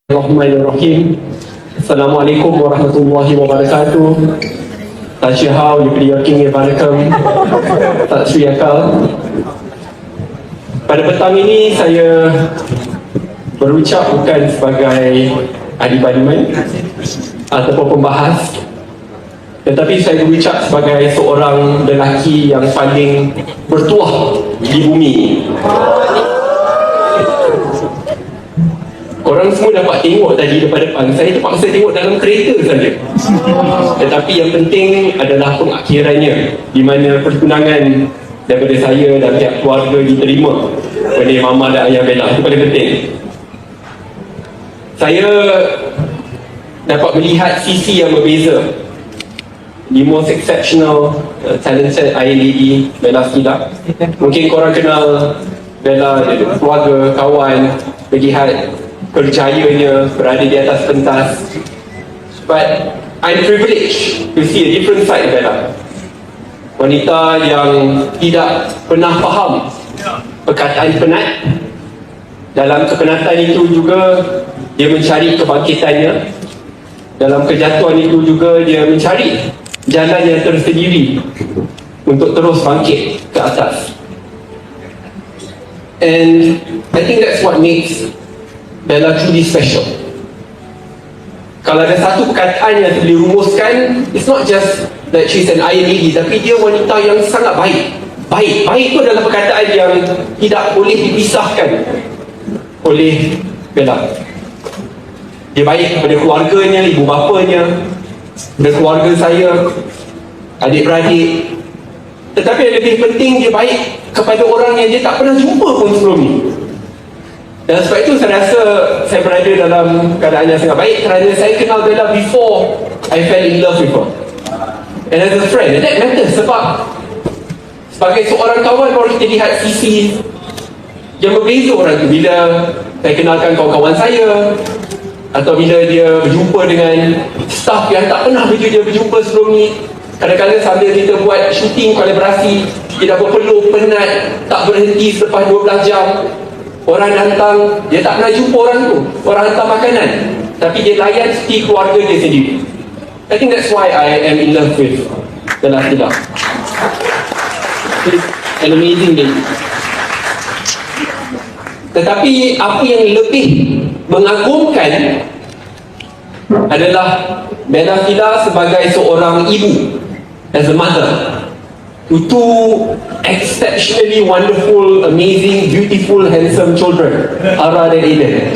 Bismillahirrahmanirrahim. Assalamualaikum warahmatullahi wabarakatuh. Tashihau Yupriyaking Wabarakam. Tak Sri Akal. Pada petang ini saya berucap bukan sebagai ahli parlimen ataupun pembahas, tetapi saya berucap sebagai seorang lelaki yang paling bertuah di bumi. Korang semua dapat tengok tadi depan depan. Saya terpaksa tengok dalam kereta saja. Tetapi yang penting adalah pengakhirannya, di mana pertunangan daripada saya dan pihak keluarga diterima oleh mama dan ayah Bella. Itu paling penting. Saya dapat melihat sisi yang berbeza. The most exceptional, talented Iron Lady Bella Skida. Mungkin korang kenal Bella, keluarga, kawan, melihat kerjayanya berada di atas pentas. But I'm privileged to see a different side of Bella. Wanita yang tidak pernah faham perkataan penat. Dalam kepenatan itu juga dia mencari kebangkitannya. Dalam kejatuhan itu juga dia mencari jalan yang tersendiri untuk terus bangkit ke atas. And I think that's what makes Bella truly special. Kalau ada satu perkataan yang dirumuskan, it's not just that she's an Iron Lady, tapi dia wanita yang sangat baik. Baik itu adalah perkataan yang tidak boleh dipisahkan oleh Bella. Dia baik kepada keluarganya, ibu bapanya, kepada keluarga saya, adik-beradik. Tetapi yang lebih penting, dia baik kepada orang yang dia tak pernah jumpa pun sebelum ni. Dan sebab itu saya rasa saya berada dalam keadaan yang sangat baik, kerana saya kenal Bella before I fell in love with her. And as a friend, and that matters, sebab sebagai seorang kawan baru kita lihat sisi yang berbeza orang tu. Bila saya kenalkan kawan-kawan saya, atau bila dia berjumpa dengan staff yang tak pernah dia berjumpa sebelum ni. Kadang-kadang sambil kita buat shooting kolaborasi, dia dah berpeluh, penat, tak berhenti selepas 12 jam. Orang datang, dia tak pernah jumpa orang tu. Orang hantar makanan, tapi dia layan seperti keluarga dia sendiri. I think that's why I am in love with Bella Skida. She's an amazing lady. Tetapi apa yang lebih mengagumkan adalah Bella Skida sebagai seorang ibu, as a mother, to two exceptionally wonderful, amazing, beautiful, handsome children, Ara dan Aiden.